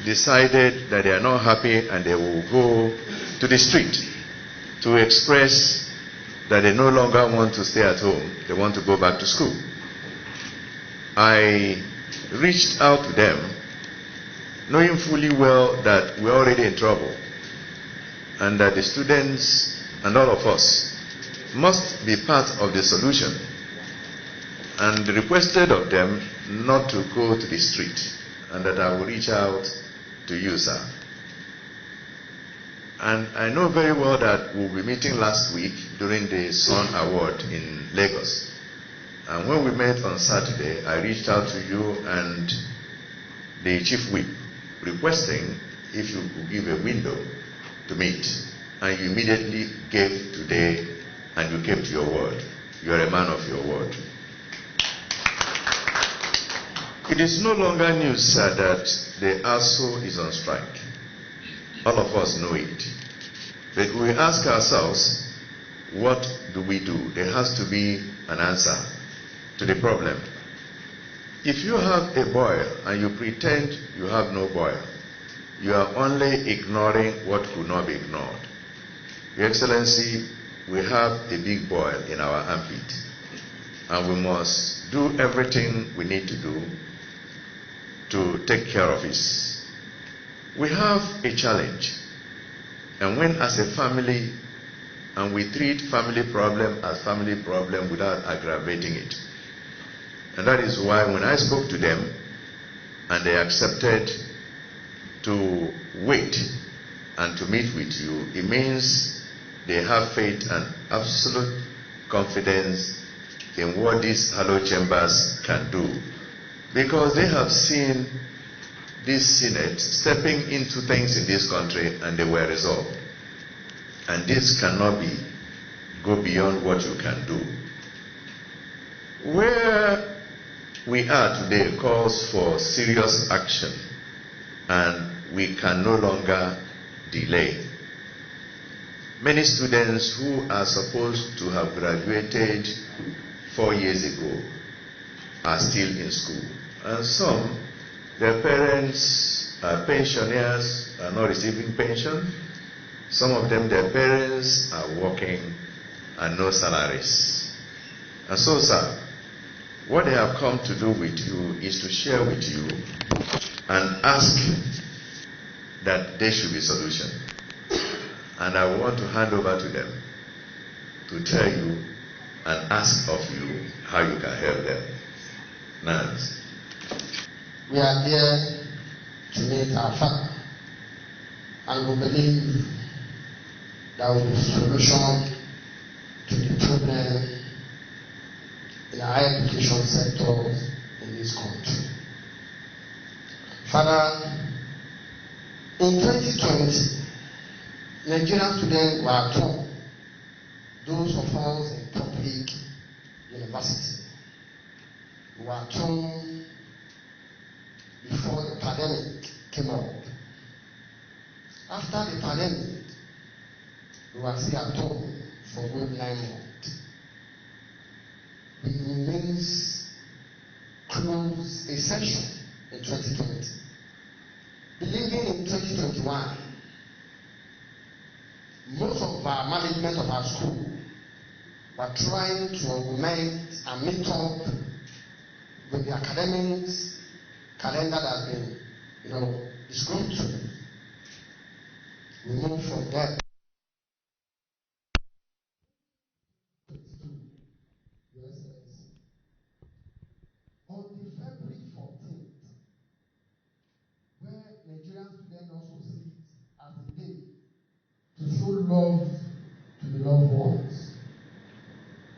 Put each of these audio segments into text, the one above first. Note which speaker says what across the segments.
Speaker 1: decided that they are not happy and they will go to the street to express that they no longer want to stay at home, they want to go back to school. I reached out to them, knowing fully well that we're already in trouble and that the students and all of us must be part of the solution, and requested of them not to go to the street and that I will reach out to you, sir. And I know very well that we'll be meeting last week during the Sun Award in Lagos. And when we met on Saturday, I reached out to you and the Chief Whip requesting if you could give a window to meet. And you immediately gave today and you kept your word. You are a man of your word. It is no longer news, sir, that the ASUU is on strike. All of us know it. But we ask ourselves, what do we do? There has to be an answer to the problem. If you have a boil and you pretend you have no boil, you are only ignoring what could not be ignored. Your Excellency, we have a big boil in our armpit, and we must do everything we need to do to take care of it. We have a challenge, and when as a family, and we treat family problem as family problem without aggravating it. And that is why when I spoke to them and they accepted to wait and to meet with you, it means they have faith and absolute confidence in what these hallowed chambers can do, because they have seen this Senate stepping into things in this country and they were resolved. And this cannot go beyond what you can do. Where we are today calls for serious action, and we can no longer delay. Many students who are supposed to have graduated 4 years ago are still in school, and some, their parents are pensioners, are not receiving pension. Some of them, their parents are working and no salaries. And so, sir, what they have come to do with you is to share with you and ask that there should be solution. And I want to hand over to them to tell you and ask of you how you can help them. NANS.
Speaker 2: We are here to meet our Father, and we believe there will be a solution to the problem in our higher education sectors in this country. Father, in 2020, Nigerian students were told, those of us in public university, were told before the pandemic came up. After the pandemic, we were still at home for good 9 months. We remains closed a session in 2020. Believing in 2021, most of our management of our school were trying to augment and meet up with the academics calendar that has been, disclosed to. We move from there. On the February 14th, where Nigerian students also see it as a day to show love to the loved ones,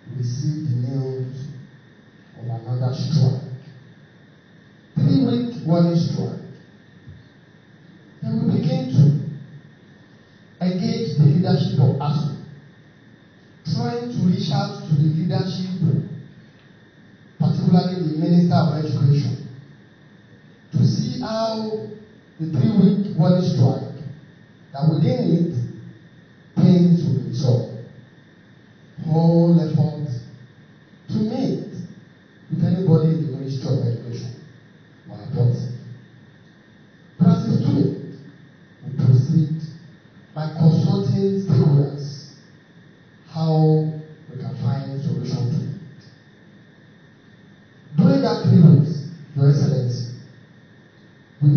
Speaker 2: we received the news of another strike. 3-week warning strike. Then we began to engage the leadership of ASUU, trying to reach out to the leadership, particularly the Minister of Education, to see how the 3-week warning strike, that within it, pains will be resolved. Whole efforts to meet with anybody in the Ministry of Education were aborted. But as a student,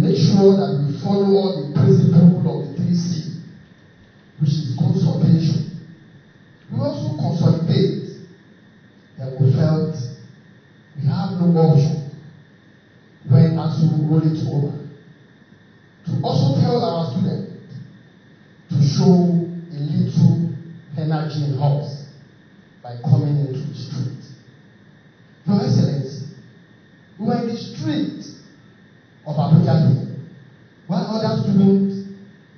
Speaker 2: make sure that we follow all the principles of the 3C, which is consultation. We also consolidate, and we felt we have no option when ASUU roll it over to also tell our students to show a little energy in us by coming into the street. Your Excellency, we were in the street of Abuja here, while other students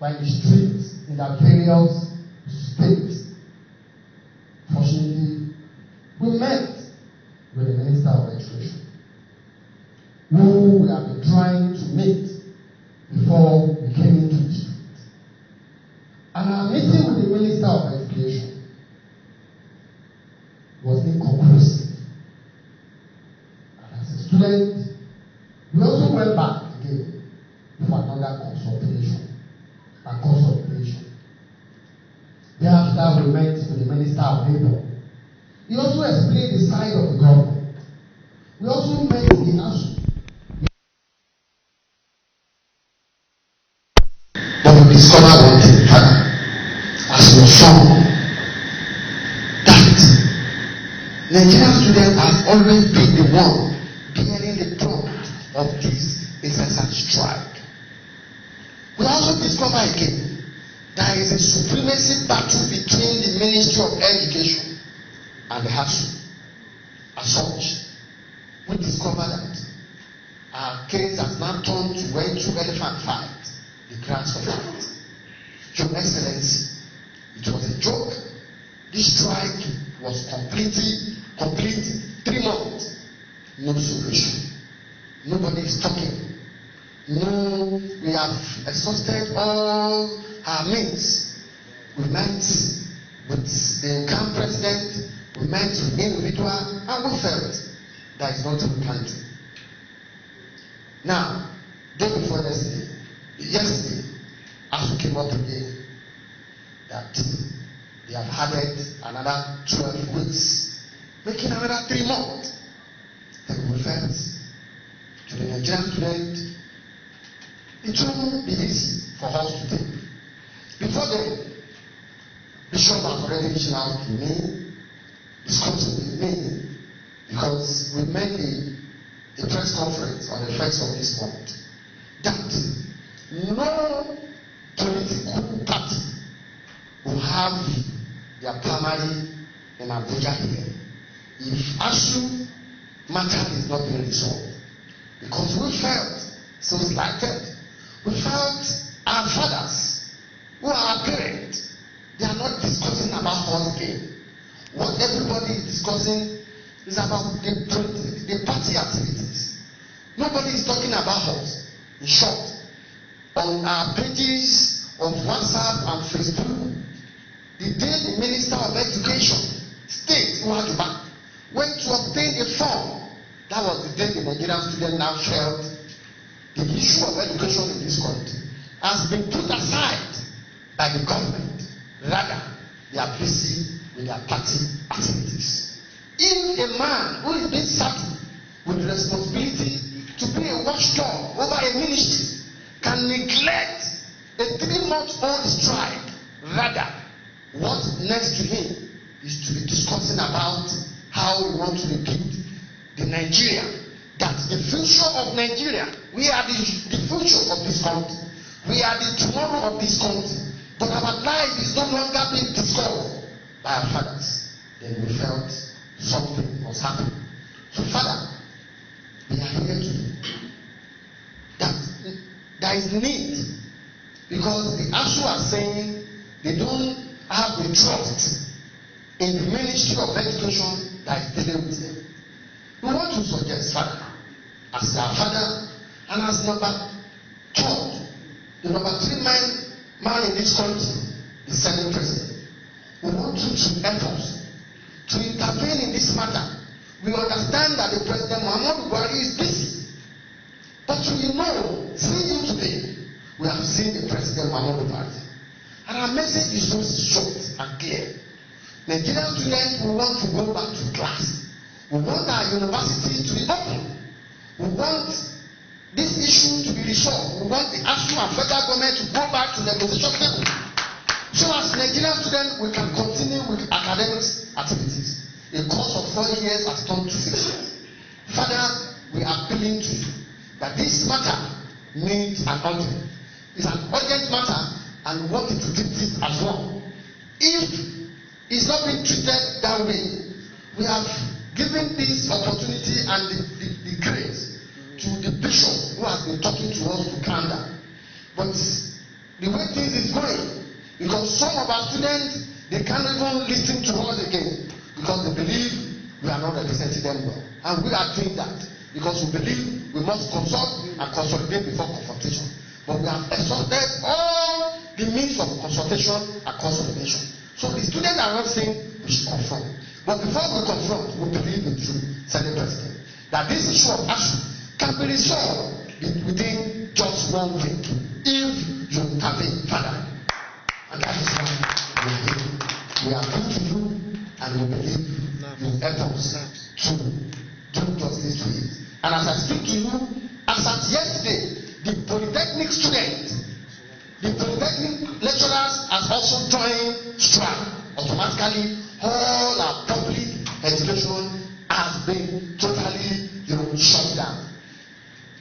Speaker 2: were in the streets in their various states. Fortunately, we met with the Minister of Education, who we have been trying to meet before we came into the street. And our meeting with the Minister of Education was inconclusive. And as a student, we also went back again for another consultation and consultation. Thereafter, we met with the Minister of Labor. He also explained the side of the government. We also met with the ASUU. But we discovered one thing, as we saw, that Nigerian students have always been the one bearing the brunt of this incessant strike. We also discover again there is a supremacy battle between the Ministry of Education and the ASUU. As such, we discover that our case has now turned to where two elephant fight, the grass of fight. Your Excellency, it was a joke. This strike was complete 3 months. No solution. Nobody is talking. No, we have exhausted all our means. We met with the incoming president, we met with individual, and we felt there is nothing we can do. Now, day before yesterday, ASUU came up again that they have added another 12 weeks, making another 3 months. Then we felt to the Nigerian student, it won't be easy for us to take. Before then, Bishop has already reached out to me, discussing with me, because we made a press conference on the 1st of this month that no political party will have their primary in Abuja here if ASUU matter is not being resolved. Because we felt so slighted. We felt our fathers, who are our parents, they are not discussing about us again. What everybody is discussing is about the party activities. Nobody is talking about us. In short, on our pages of WhatsApp and Facebook, the day the Minister of Education, State Abuja, went to obtain a form, that was the day the Nigerian student now felt the issue of education in this country has been put aside by the government. Rather, they are busy with their party activities. If a man who is being saddled with the responsibility to be a watchdog over a ministry can neglect a 3-month-old strike, rather, what next to him is to be discussing about how we want to rebuild the Nigeria, that the future of Nigeria, we are the future of this country, we are the tomorrow of this country, but our life is no longer being discussed by our fathers. Then we felt something was happening. So, Father, we are here today. That there is need, because the ASUU are saying they don't have the trust in the Ministry of Education that is dealing with them. We want to suggest, Father, as our father and as number 2, the number 3 man in this country, the Senate President, we want you to help us to intervene in this matter. We understand that the President Muhammadu Buhari is busy, but we know, seeing you today, we have seen the President Muhammadu Buhari, and our message is so short and clear. Nigerian students, we want to go back to class. We want our university to be open. We want this issue to be resolved. We want the ASUU and federal government to go back to the negotiation table. So as Nigerian students, we can continue with academic activities. A course of 4 years has turned to 6 years. Further, we are appealing to you that this matter needs an urgent. It's an urgent matter and we want it to keep this as well. If it's not being treated that way, we have given this opportunity and the grace to the bishop who has been talking to us to calm down. But the way things is going, because some of our students, they can't even listen to us again because they believe we are not representing them well. And we are doing that because we believe we must consult and consolidate before confrontation. But we have exhausted all the means of consultation and consolidation. So the students are not saying we should confront. But before we confront, we believe in true Senate President that this issue of ASUU can be resolved within just 1 week if you intervene further. And that is why we are going to you and we believe you help us to do justice to it. And as I speak to you, as at yesterday, the polytechnic students, the polytechnic lecturers has also joined strike. Automatically, all our public education has been totally, shut down.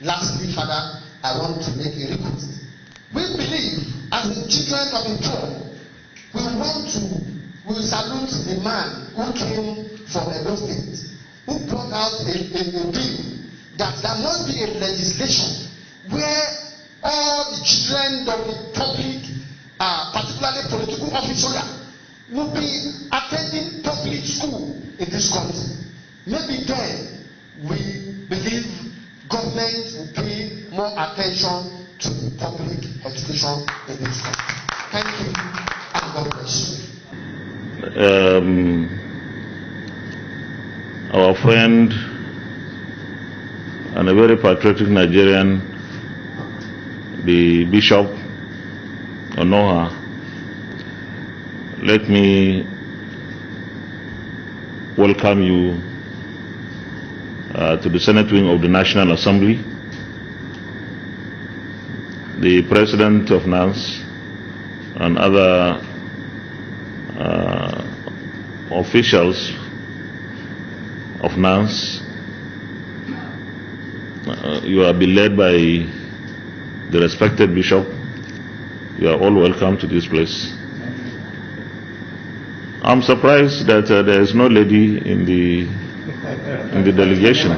Speaker 2: Lastly, Father, I want to make a request. We believe, as the children of the poor, we salute the man who came from Edo State, who brought out a bill that there must be a legislation where all the children of the public, particularly political officers, will be attending public school in this country. Maybe then we believe government will pay more attention to the public education in this country. Thank you and God bless you.
Speaker 3: Our friend and a very patriotic Nigerian, the Bishop Onoha, let me welcome you to the Senate wing of the National Assembly. The President of NANS and other officials of NANS, you are being led by the respected Bishop. You are all welcome to this place. I'm surprised that there is no lady in the delegation.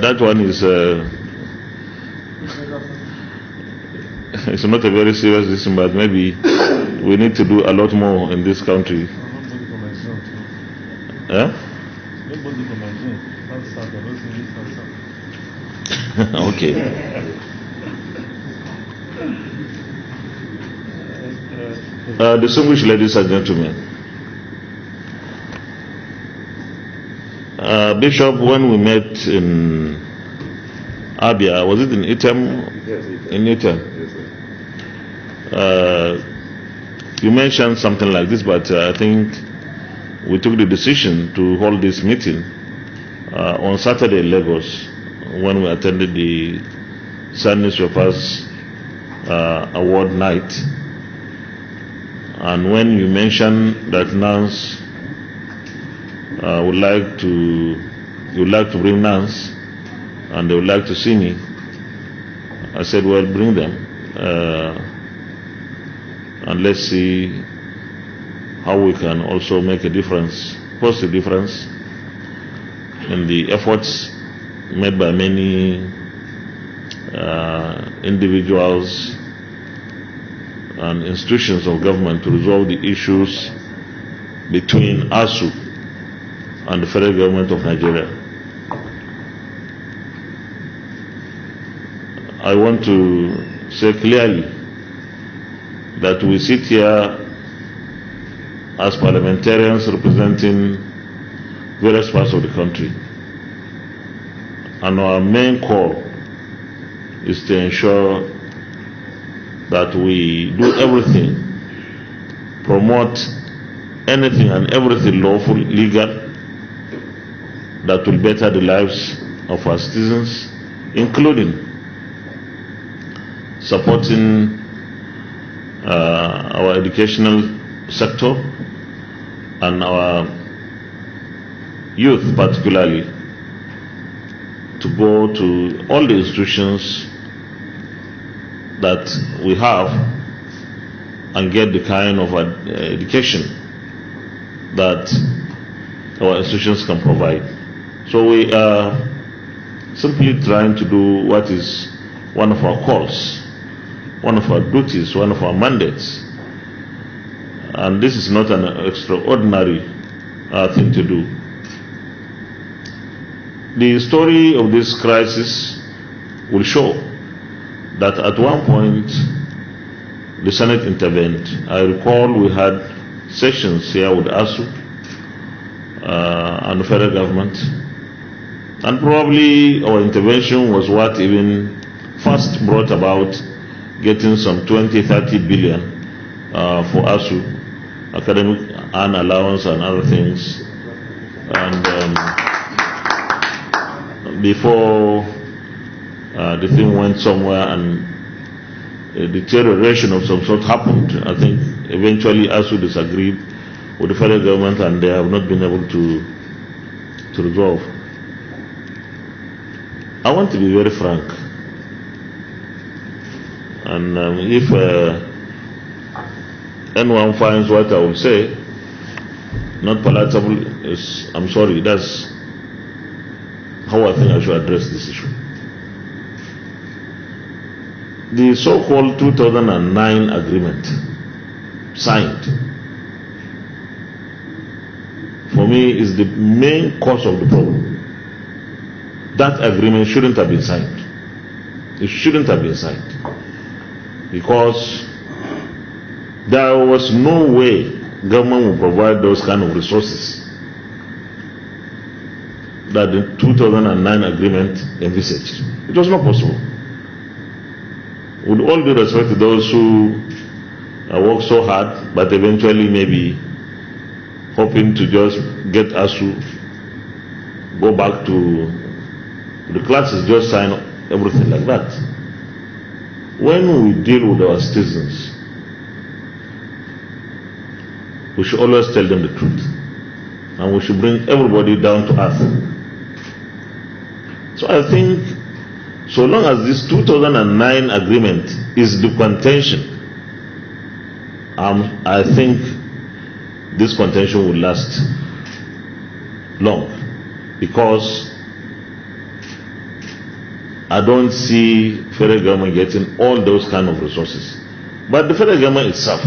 Speaker 3: That one is it's not a very serious decision, but maybe we need to do a lot more in this country. Okay. Distinguished ladies and gentlemen, Bishop, when we met in Abia, was it in Item?
Speaker 1: Yes,
Speaker 3: in Item.
Speaker 1: Yes,
Speaker 3: you mentioned something like this, but I think we took the decision to hold this meeting on Saturday in Lagos when we attended the Sun Newspapers Award night. And when you mentioned that NANS would like to bring NANS and they would like to see me, I said, well, bring them and let's see how we can also make a difference, positive difference in the efforts made by many individuals and institutions of government to resolve the issues between ASUU and the federal government of Nigeria. I want to say clearly that we sit here as parliamentarians representing various parts of the country, and our main call is to ensure that we do everything, promote anything and everything lawful, legal, that will better the lives of our citizens, including supporting our educational sector and our youth particularly, to go to all the institutions that we have and get the kind of education that our institutions can provide. So we are simply trying to do what is one of our calls, one of our duties, one of our mandates. And this is not an extraordinary thing to do. The story of this crisis will show that at one point the Senate intervened. I recall we had sessions here with ASUU and the federal government, and probably our intervention was what even first brought about getting some 20-30 billion for ASUU, academic and allowance and other things, and before the thing went somewhere and a deterioration of some sort happened. I think eventually ASUU disagreed with the federal government and they have not been able to resolve. I want to be very frank, and if anyone finds what I will say not palatable, I'm sorry. That's how I think I should address this issue. The so-called 2009 agreement signed, for me, is the main cause of the problem. That agreement shouldn't have been signed. It shouldn't have been signed, because there was no way government would provide those kind of resources that the 2009 agreement envisaged. It was not possible. With all due respect to those who work so hard, but eventually maybe hoping to just get ASUU, go back to the classes, just sign everything like that. When we deal with our citizens, we should always tell them the truth, and we should bring everybody down to earth. So I think, so long as this 2009 agreement is the contention, I think this contention will last long, because I don't see federal government getting all those kind of resources. But the federal government itself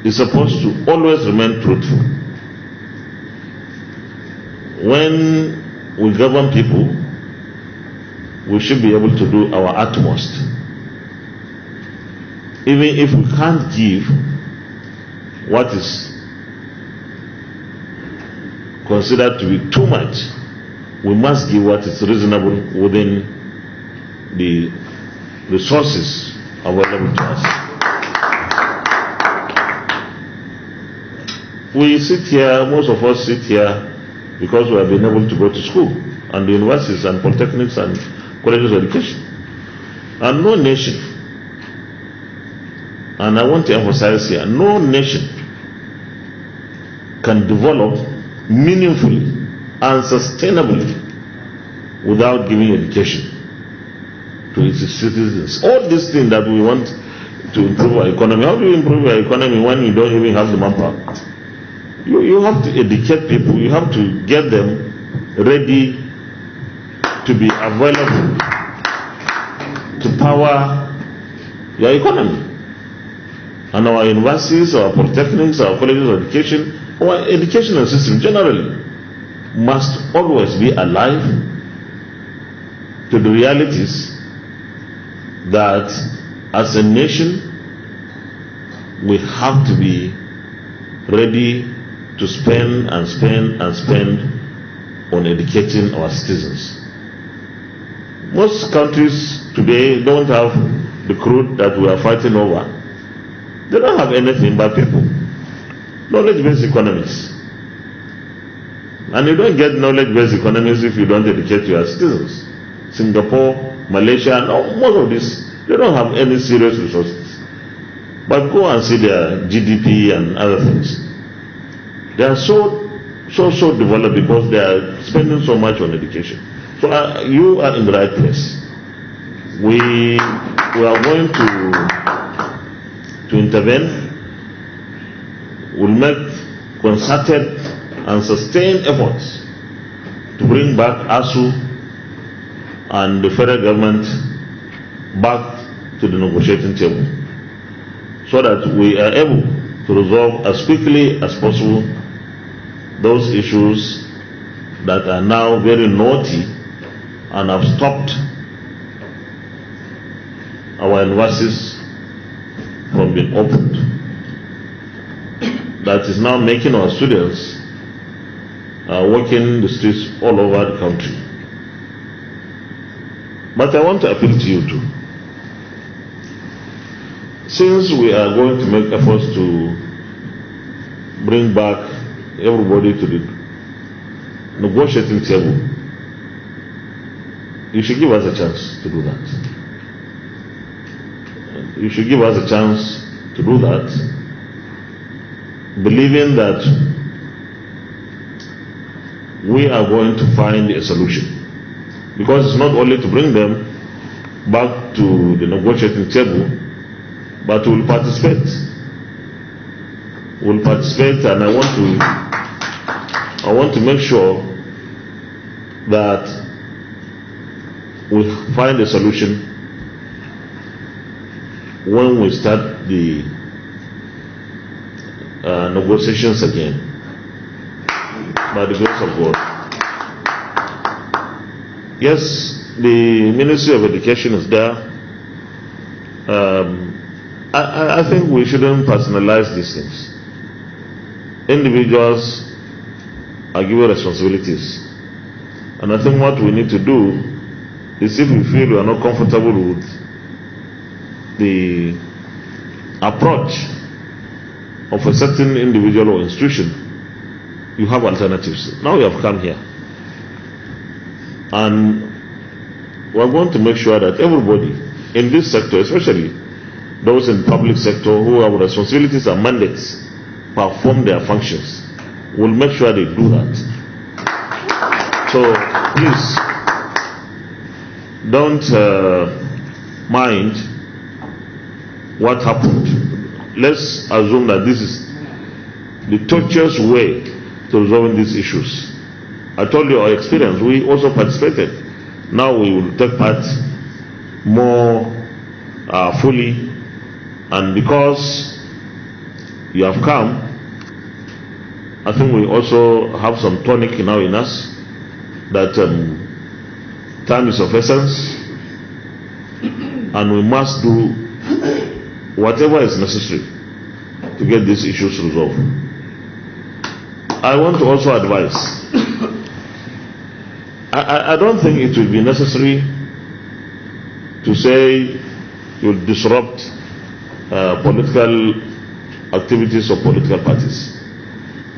Speaker 3: is supposed to always remain truthful. When we govern people, we should be able to do our utmost. Even if we can't give what is considered to be too much, we must give what is reasonable within the resources available to us. We sit here, most of us sit here because we have been able to go to school and the universities and polytechnics and colleges of education. And no nation, and I want to emphasize here, no nation can develop meaningfully and sustainably without giving education to its citizens. All these things that we want to improve our economy. How do you improve your economy when you don't even have the manpower? You have to educate people. You have to get them ready to be available to power your economy. And our universities, our polytechnics, our colleges of education, our educational system generally must always be alive to the realities that as a nation we have to be ready to spend and spend and spend on educating our citizens. Most countries today don't have the crude that we are fighting over. They don't have anything but people. Knowledge-based economies. And you don't get knowledge-based economies if you don't educate your citizens. Singapore, Malaysia, and most of this, they don't have any serious resources. But go and see their GDP and other things. They are so developed because they are spending so much on education. So you are in the right place. We are going to intervene. We'll make concerted and sustained efforts to bring back ASUU and the federal government back to the negotiating table, so that we are able to resolve as quickly as possible those issues that are now very naughty and have stopped our universities from being opened, that is now making our students walking the streets all over the country. But I want to appeal to you too. Since we are going to make efforts to bring back everybody to the negotiating table, you should give us a chance to do that. You should give us a chance to do that, believing that we are going to find a solution. Because it's not only to bring them back to the negotiating table, but we'll participate. We'll participate, and I want to make sure that we find a solution when we start the negotiations again, by the grace of God. Yes, the Ministry of Education is there. I think we shouldn't personalize these things. Individuals are given responsibilities, and I think what we need to do is, if we feel we are not comfortable with the approach of a certain individual or institution, you have alternatives. Now we have come here, and we're going to make sure that everybody in this sector, especially those in the public sector who have responsibilities and mandates, perform their functions. We'll make sure they do that. So please don't mind what happened. Let's assume that this is the tortuous way to resolving these issues. I told you our experience. We also participated. Now we will take part more fully, and because you have come, I think we also have some tonic now in us, that time is of essence, and we must do whatever is necessary to get these issues resolved. I want to also advise, I don't think it will be necessary to say you'll disrupt political activities of political parties.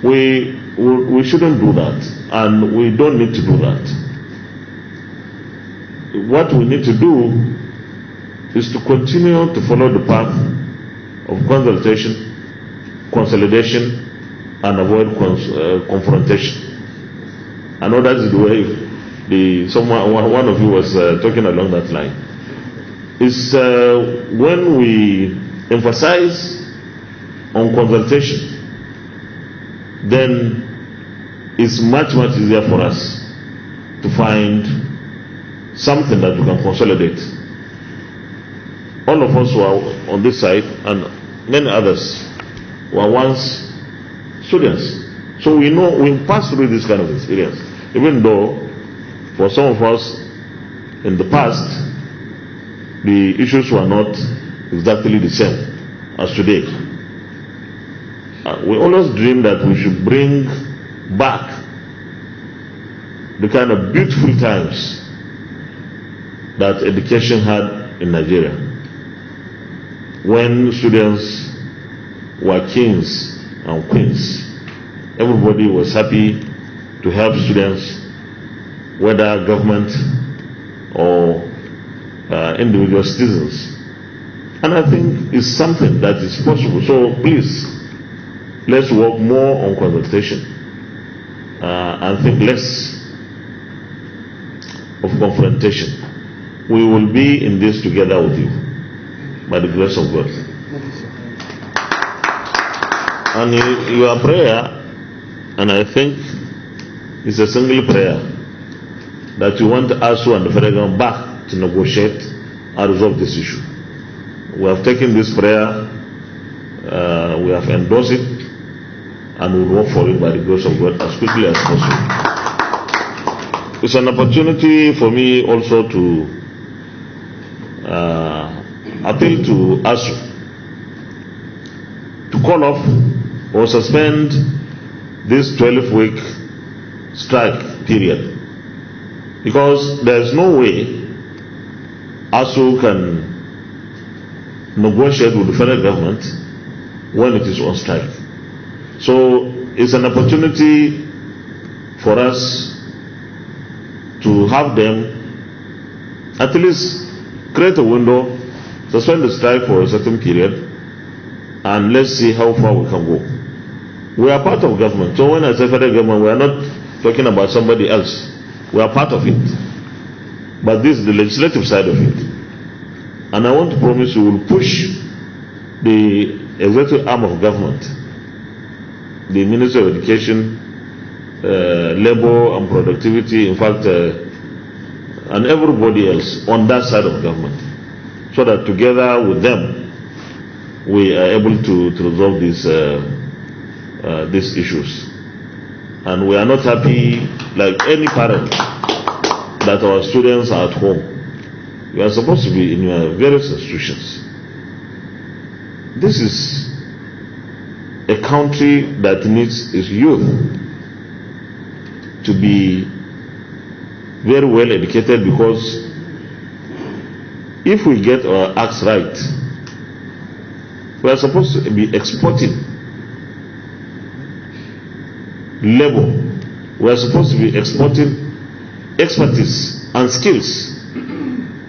Speaker 3: We shouldn't do that, and we don't need to do that. What we need to do is to continue to follow the path of consultation, consolidation, and avoid confrontation. I know that is the way one of you was talking along that line. It's when we emphasize on consultation, then it's much easier for us to find something that we can consolidate. All of us who are on this side, and many others, were once students. So we know, we passed through this kind of experience, even though for some of us in the past the issues were not exactly the same as today. We always dream that we should bring back the kind of beautiful times that education had in Nigeria, when students were kings and queens. Everybody was happy, to help students, whether government or individual citizens. And I think it's something that is possible. So please, let's work more on consultation and think less of confrontation. We will be in this together with you, by the grace of God. And your prayer, and I think it's a single prayer, that you want ASUU and the federal government back to negotiate and resolve this issue. We have taken this prayer, we have endorsed it, and we will work for it by the grace of God as quickly as possible. It's an opportunity for me also to appeal to ASUU to call off or suspend this 12-week strike period, because there is no way ASUU can negotiate with the federal government when it is on strike. So it's an opportunity for us to have them at least create a window, suspend the strike for a certain period, and let's see how far we can go. We are part of government. So when I say federal government, we are not talking about somebody else. We are part of it. But this is the legislative side of it. And I want to promise you will push the executive arm of government, the Ministry of Education, Labor and Productivity, in fact, and everybody else on that side of government, so that together with them we are able to resolve these issues. And we are not happy, like any parent, that our students are at home. You are supposed to be in your various institutions. This is a country that needs its youth to be very well educated, because if we get our acts right, we are supposed to be exporting labor. We are supposed to be exporting expertise and skills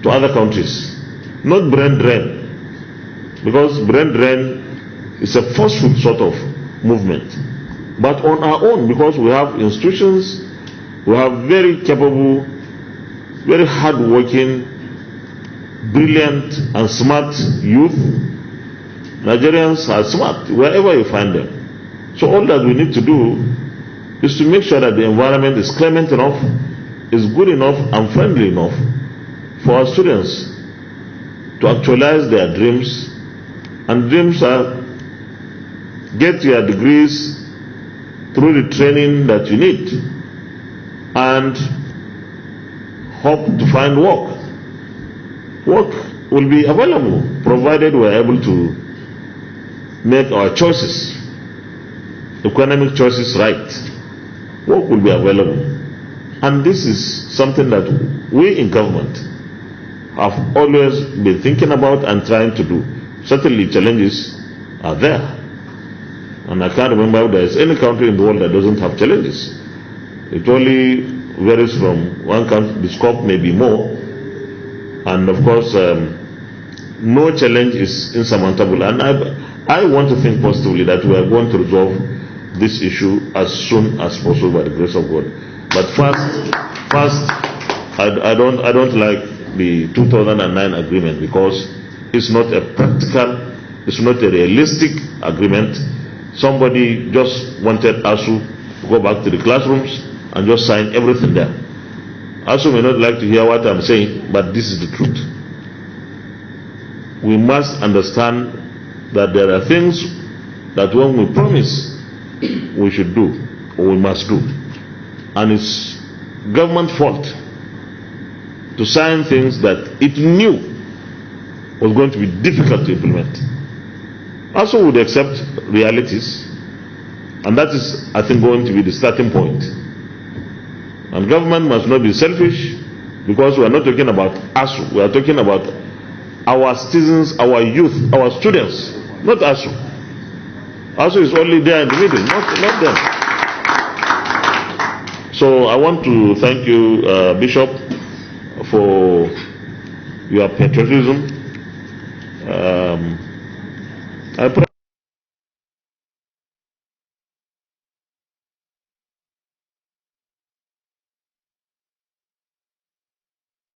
Speaker 3: to other countries, not brain drain, because brain drain is a forceful sort of movement, but on our own, because we have institutions, we have very capable, very hard-working, brilliant and smart youth. Nigerians are smart wherever you find them. So all that we need to do is to make sure that the environment is clement enough, is good enough and friendly enough for our students to actualize their dreams. And dreams are get your degrees through the training that you need, and hope to find work. Work will be available provided we are able to make our choices, economic choices, right. Work will be available. And this is something that we in government have always been thinking about and trying to do. Certainly challenges are there. And I can't remember if there is any country in the world that doesn't have challenges. It only varies from one country, the scope may be more. And of course, no challenge is insurmountable. And I want to think positively that we are going to resolve this issue as soon as possible by the grace of God. But first, I don't like the 2009 agreement, because it's not a practical, it's not a realistic agreement. Somebody just wanted ASUU to go back to the classrooms and just sign everything there. ASUU may not like to hear what I'm saying, but this is the truth. We must understand that there are things that when we promise we should do, or we must do, and it's government fault to sign things that it knew was going to be difficult to implement. ASUU would accept realities, and that is, I think, going to be the starting point. And government must not be selfish, because we are not talking about ASUU, we are talking about our citizens, our youth, our students, not ASUU. ASUU is only there in the middle, not them. So I want to thank you, Bishop, for your patriotism.